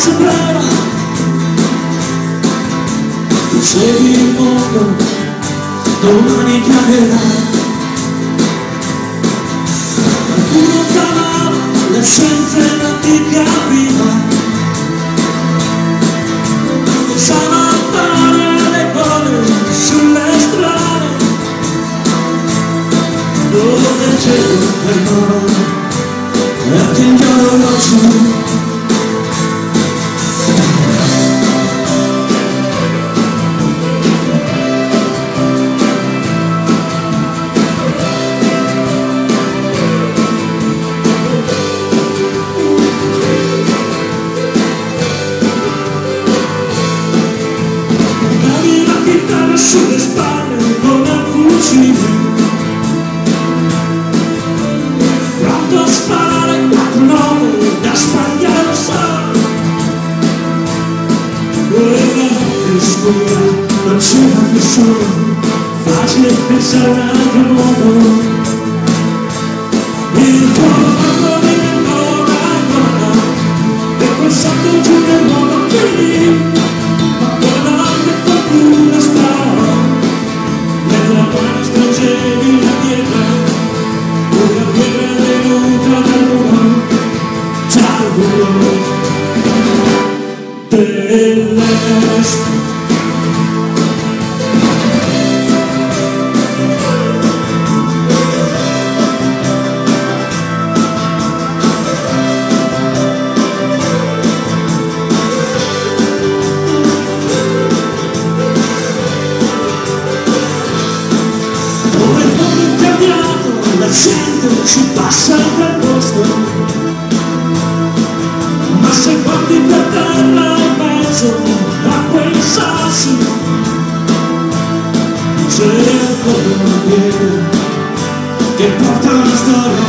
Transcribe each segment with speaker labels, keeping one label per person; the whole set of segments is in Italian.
Speaker 1: sembrava, segui il mondo, domani cambierà. Qualcuno chiamava, l'essenza non ti capiva. Salvare le cose sulle strade, dove c'è il mondo e attendiamo l'orologio. Sulle spalle con un fucile, pronto a sparare 4-9 da spagliare il sole. Quella notte scura non c'era nessuno, facile pensare a un altro mondo. Il tuo vive ancora, e quel salto giù nel mondo che lì. Dell'est. Dove il mondo è cambiato, la gente ci passa per posto. Ma se guardi per terra in mezzo a quei sassi, c'è ancora una piega che porta una storia.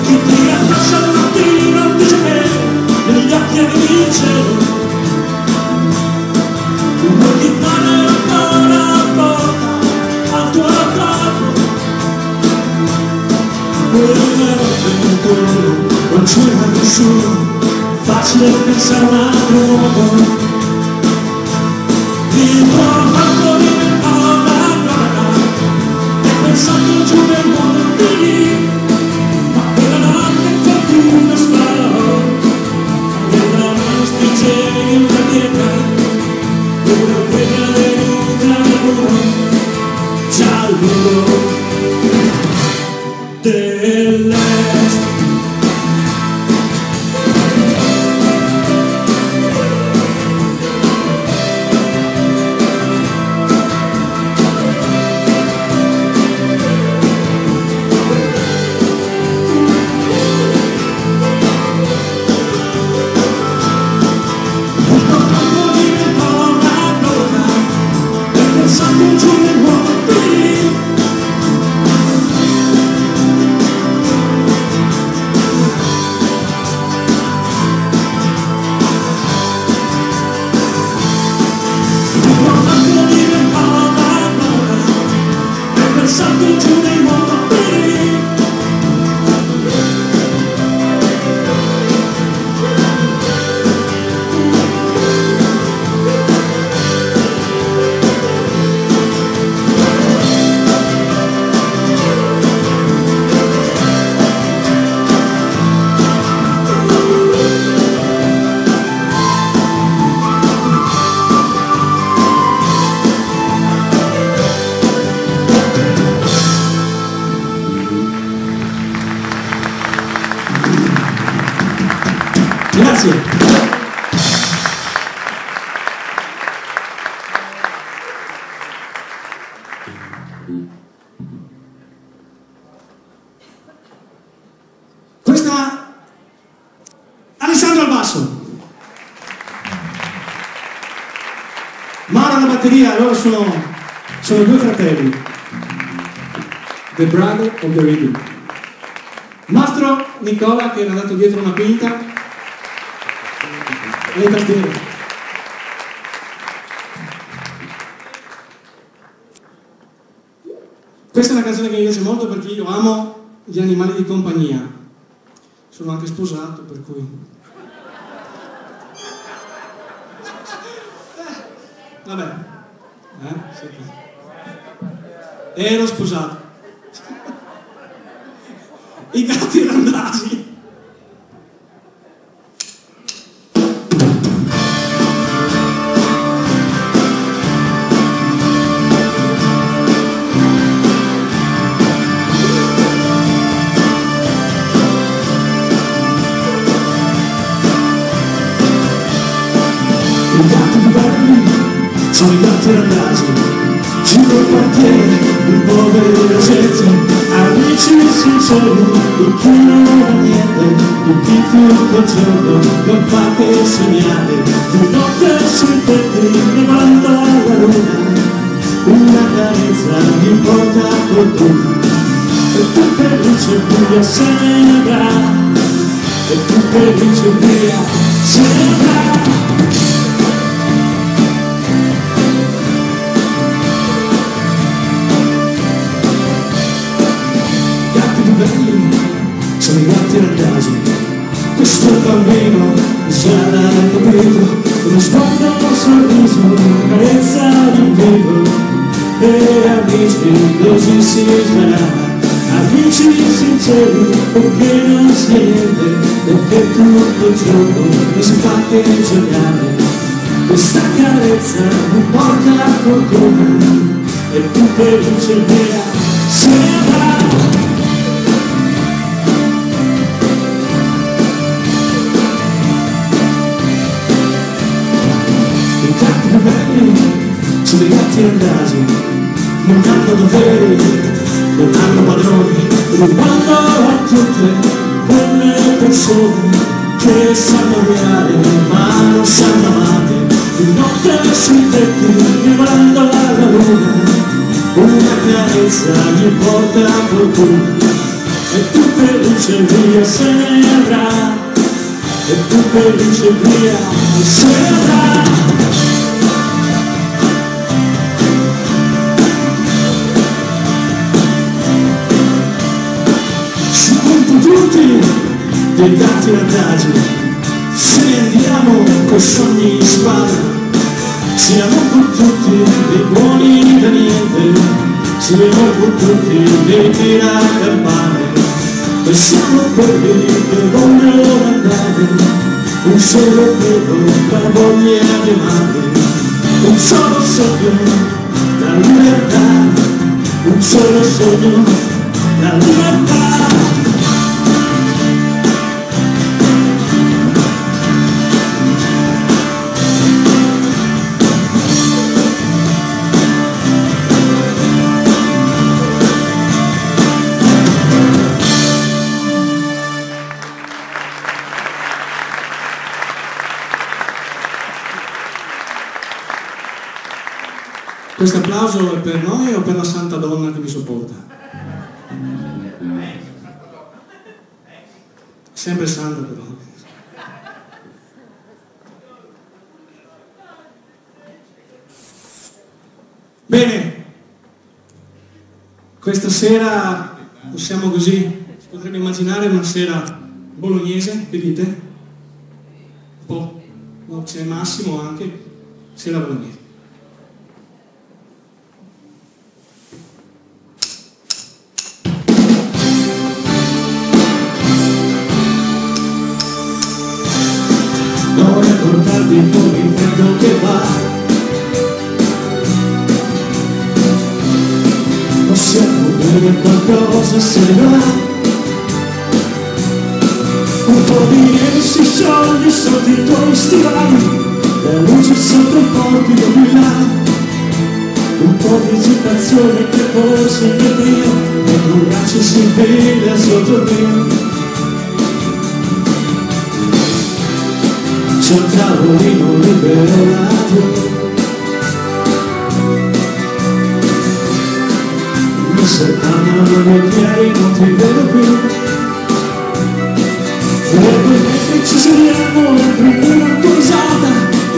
Speaker 1: Chi ti abbraccia al mattino dice che negli occhi avevi il cielo. Vuoi che dare ancora a porta al tuo corpo. Quella notte intorno non c'era nessuno, facile pensare a un altro mondo. Il tuo corpo vive ancora, e pensando giù nel mondo di lì. Ma quella notte qualcuno sparò, nella mano spingevi una pietra venuta al muro giallo dell'est.
Speaker 2: Grazie. Questa Alessandro al basso, Mara alla batteria. Loro sono due fratelli, The Brother of the Rhythm. Mastro Nicola, che era andato dietro una quinta, e le tastiere. Questa è una canzone che mi piace molto perché io amo gli animali di compagnia. Sono anche sposato, per cui Vabbè. Ero sposato. I gatti randagi.
Speaker 1: I gatti belli sono i gatti randagi, giro il quartiere, un po' della gente, amici sinceri, di chi non ha niente, di chi tutto il giorno non fa che sognare, di notte sui tetti mi guarda la luna, una carezza mi porta fortuna, e tu felice via se ne andrà, e tu felice via se ne andrà. Sono i gatti randagi, questo bambino già l'ha capito, uno sguardo, un sorriso, una carezza di un vivo, e amici così si sarà, amici sinceri, perché non si è niente, perché tutto il giorno non si fa che giocare, questa carezza mi porta a fortuna, e tu felice via se ne va. Sono i gatti randagi, non hanno doveri, non hanno padroni, rubando a tutte quelle persone che sanno odiare ma non sanno amare. Di notte sui tetti vibrando alla luna, una carezza mi porta a fortuna, e tu felice via se ne andrà, e tu felice via se ne andrà. Tutti dei gatti randagi, se ne andiamo coi sogni in spalla, siamo con tutti dei buoni da niente, siamo con tutti dei tiracampane, e siamo quelli che vogliono andare, un solo credo, la voglia di amare, un solo sogno, la libertà, un solo sogno, la libertà.
Speaker 2: Questo applauso è per noi o per la santa donna che mi sopporta? Sempre santa però. Bene, questa sera possiamo così, si potrebbe immaginare una sera bolognese, che dite? Un po', no, c'è Massimo anche, sera bolognese.
Speaker 1: Non ricordarti con il freddo che va, possiamo bere qualcosa se va, un po' di neve si scioglie sotto i tuoi stivali, la luce sotto il portico di là, un po' di agitazione che forse è il mio, e un braccio si vede sotto il mio. C'è un tavolino liberato, mi separano i piedi, non ti vedo più, e poi ci sediamo e prendi una tua risata,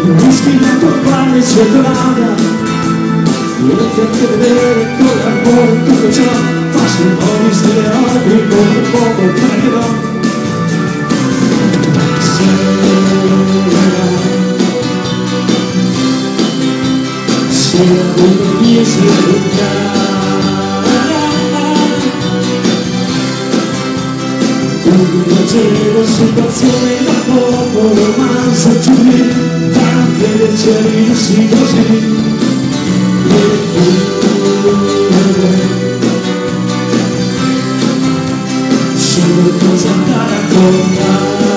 Speaker 1: il whisky la tua panna e cioccolata, io ti ho a vedere con l'amore tutto ciò, faccio un po' di stereotipi con un poco prenderò. C'era situazione da poco, romanzo giù, anche del cielo sì così. C'è qualcosa da raccontare,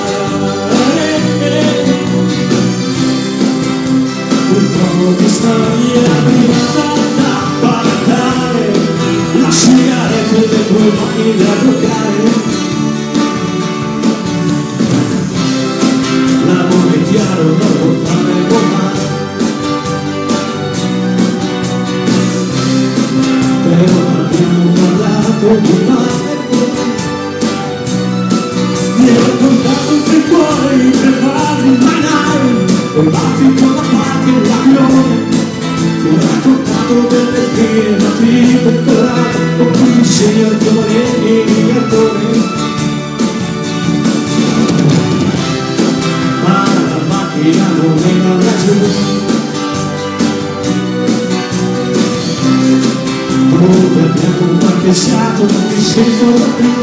Speaker 1: un po' di storia privata da parlare, la sigaretta delle tue mani da toccare. L'amore chiaro non lo faremo mai, però abbiamo parlato di male e poi mi ho raccontato il tuo cuore, i prepari, il mainai, e batti con la parte e l'avione. Ti ho raccontato delle prime temporate, con cui sei ardore e il gattone. Non era ragione, dove abbiamo parcheggiato mi sento da più,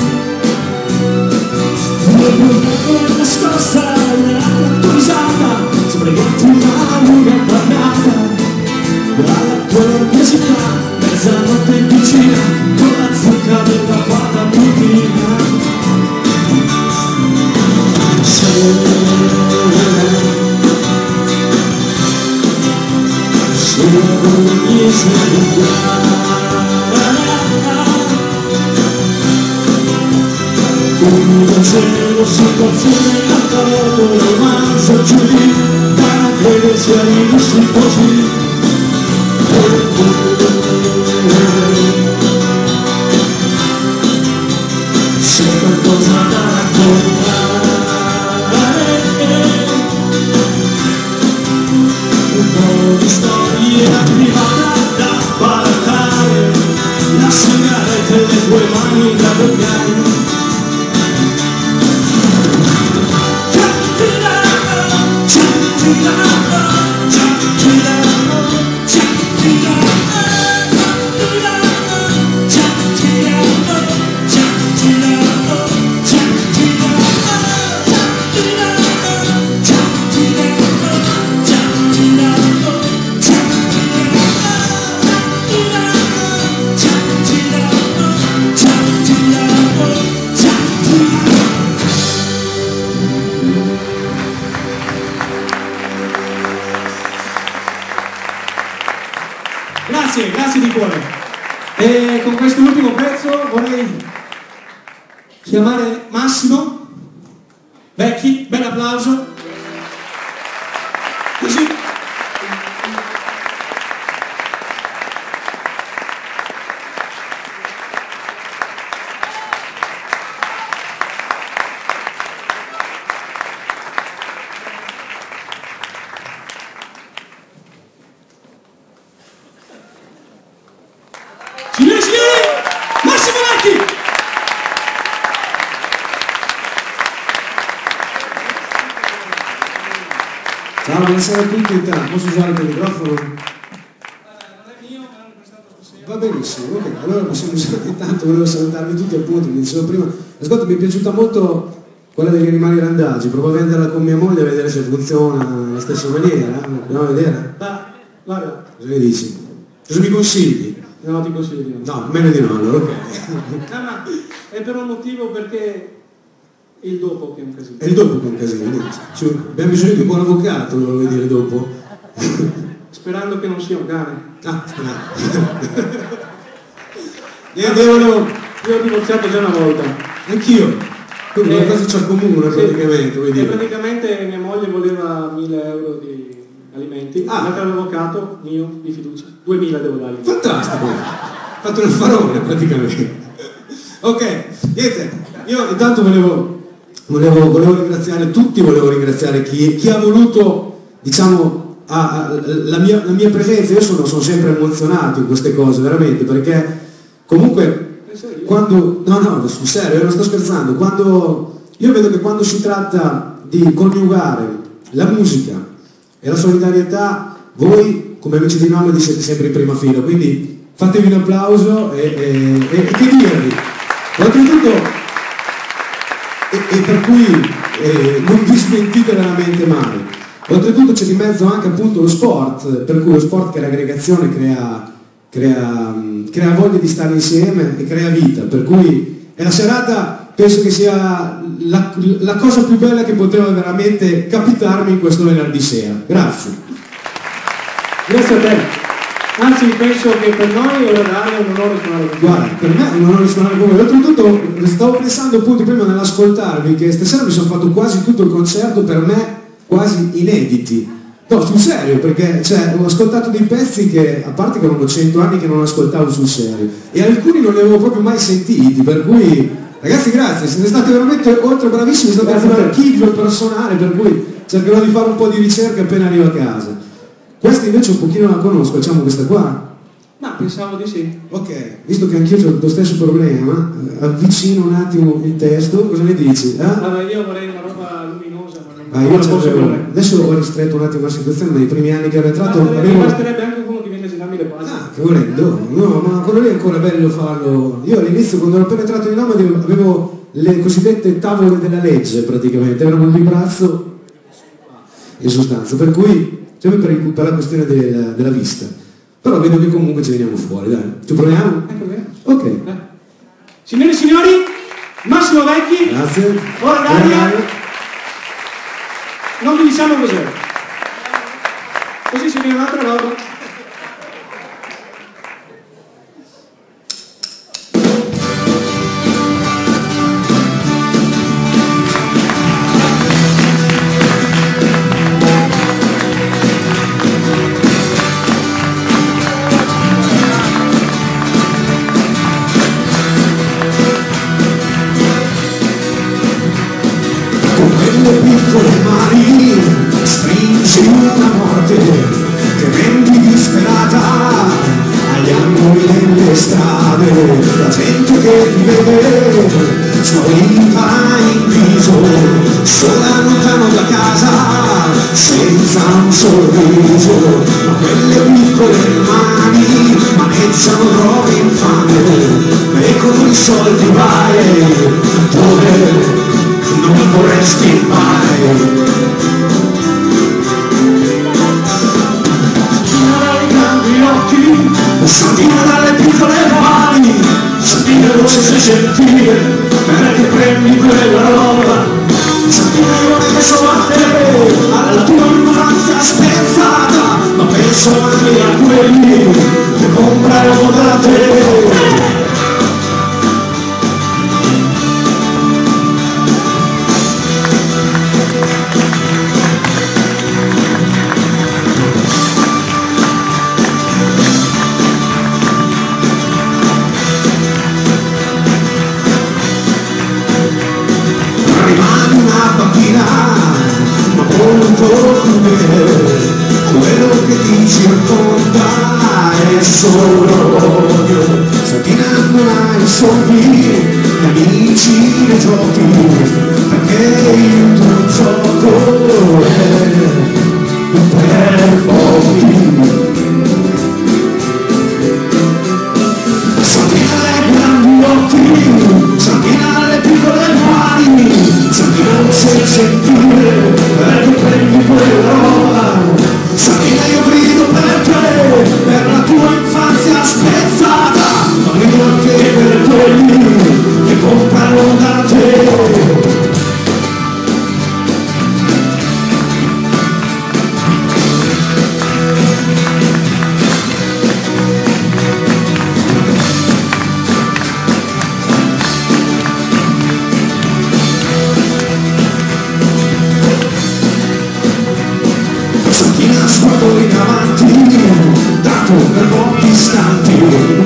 Speaker 1: dove è nascosta la tua risata, sbregati una lunga parlata, dalla tua università, mezzanotte in cucina, con la zucca della fata pulina. C'era situazione da poco, romanzo giù, da credere sia rinussi così. C'è qualcosa da raccontare, un po' di storia privata da parlare, la sigaretta e le tue mani da toccare.
Speaker 2: Grazie di cuore. E con questo ultimo pezzo vorrei chiamare Massimo Vecchi, bel applauso. Così. Signori e signori, Massimo Vecchi!
Speaker 3: Ciao, buonasera a tutti, intanto posso usare il microfono?
Speaker 2: Non è mio, me l'hanno prestato stasera.
Speaker 3: Va benissimo, ok, allora possiamo usare. Intanto volevo salutarvi tutti, appunto, vi dicevo prima. Ascolta, mi è piaciuta molto quella degli animali randaggi, provo a venderla con mia moglie a vedere se funziona alla stessa maniera, andiamo a vedere?
Speaker 2: Guarda,
Speaker 3: Cosa mi dici? Cosa mi consigli?
Speaker 2: no, ti consiglio di no.
Speaker 3: No, meglio di no, allora, ok.
Speaker 2: Ma è per un motivo, perché è il dopo che è un casino.
Speaker 3: È il dopo che è un casino, cioè, abbiamo bisogno di un buon avvocato, lo vuoi dire dopo?
Speaker 2: Sperando che non sia un cane.
Speaker 3: Ah,
Speaker 2: Io ho divorziato già una volta.
Speaker 3: anch'io. Quindi una cosa c'è comune,
Speaker 2: Sì.
Speaker 3: praticamente, vuoi
Speaker 2: E
Speaker 3: dire?
Speaker 2: praticamente mia moglie voleva 1.000 euro di alimenti, andate all'avvocato mio di fiducia, 2.000 devo dargli.
Speaker 3: Fantastico, fatto un affarone praticamente. Ok, niente, io intanto volevo ringraziare tutti, volevo ringraziare chi ha voluto, diciamo, la mia presenza. Io sono sempre emozionato in queste cose, veramente, perché comunque quando, no, sul serio, io non sto scherzando, io vedo che quando si tratta di coniugare la musica e la solidarietà, voi come amici di Nomadi siete sempre in prima fila, quindi fatevi un applauso e che dirvi. Oltretutto, e per cui non vi smentite veramente mai. Oltretutto c'è di mezzo anche appunto lo sport, per cui lo sport crea aggregazione, crea voglia di stare insieme e crea vita, per cui è la serata, penso che sia la cosa più bella che poteva veramente capitarmi in questo venerdì sera. Grazie.
Speaker 2: Grazie a te. Anzi, penso che per noi onorario è un onore suonare con voi.
Speaker 3: Guarda, per me è un onore suonare con voi. Oltretutto stavo pensando appunto prima nell'ascoltarvi che stasera mi sono fatto quasi tutto il concerto per me quasi inediti. No, sul serio, perché ho ascoltato dei pezzi che, a parte che erano 100 anni che non ascoltavo sul serio, e alcuni non li avevo proprio mai sentiti, per cui ragazzi grazie, siete stati veramente oltre bravissimi, siete stati un archivio personale, per cui cercherò di fare un po' di ricerca appena arrivo a casa. Questa invece un pochino la conosco, facciamo questa qua?
Speaker 2: Ma pensavo di sì.
Speaker 3: Ok, visto che anch'io ho lo stesso problema, avvicino un attimo il testo, cosa ne dici?
Speaker 2: Allora io vorrei una roba luminosa, ma non
Speaker 3: Io
Speaker 2: la posso fare.
Speaker 3: adesso ho ristretto un attimo la situazione, nei primi anni che ero entrato
Speaker 2: Mi basterebbe anche uno che viene a girarmi le basi.
Speaker 3: che volendo, no, ma quello lì è ancora bello farlo. Io all'inizio quando ero appena entrato in Nomadi avevo le cosiddette tavole della legge praticamente, erano un librazzo in sostanza, per cui sempre per la questione della vista. Però vedo che comunque ci veniamo fuori, dai. Ci proviamo? Ok.
Speaker 2: Signore e signori, Massimo Vecchi.
Speaker 3: Grazie.
Speaker 2: Ora Daria. Non vi diciamo cos'è. Così si viene un'altra roba.
Speaker 3: Piccole mani stringi una morte che rendi disperata agli angoli delle strade, la gente che ti vede smarrita in viso, sola lontano da casa senza un sorriso, ma quelle piccole mani maneggiano droga infame e con i soldi vai dove non vorresti mai. Santina dai grandi occhi, santina dalle piccole mani, santina dolce e gentile, perché prendi quella roba. Santina io penso a te, alla tua infanzia spezzata, ma penso anche a quelli che comprano da te. Ma molto crudele, quello che ti circonda è solo odio. Santina non hai soldi, gli amici nei giochi, perché il tuo gioco è per pochi. Santina dai grandi occhi, Santina alle piccole mani, Santina non sei gentile, perché prendi quella roba. Santina io grido per te, per la tua infanzia spezzata, ma grido anche per quelli che comprano da te. In avanti, dato per pochi istanti,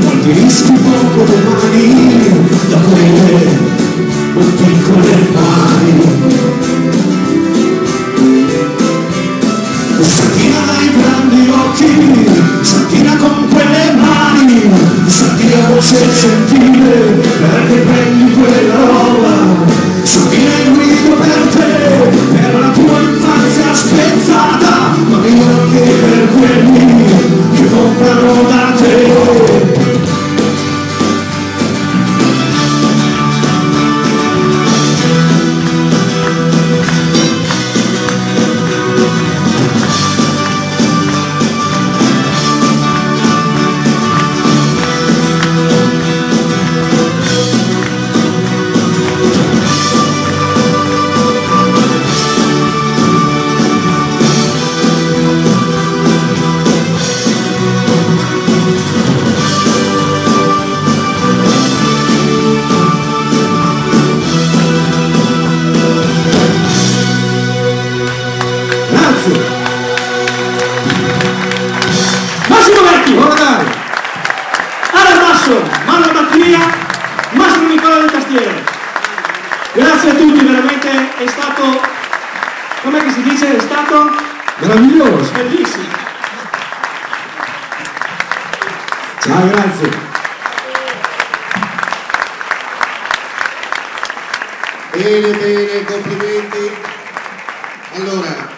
Speaker 3: molti rischi poco domani, da quelle piccole mani. Santina dai grandi occhi, Santina con quelle mani, Santina voce gentile, perché prendi quella roba. Santina io grido per te, per la tua infanzia spezzata, ma io anche per quelli
Speaker 2: è stato, com'è che si dice? È stato
Speaker 3: Meraviglioso.
Speaker 2: bellissimo.
Speaker 3: Ciao, grazie.
Speaker 4: Bene, bene, complimenti. Allora,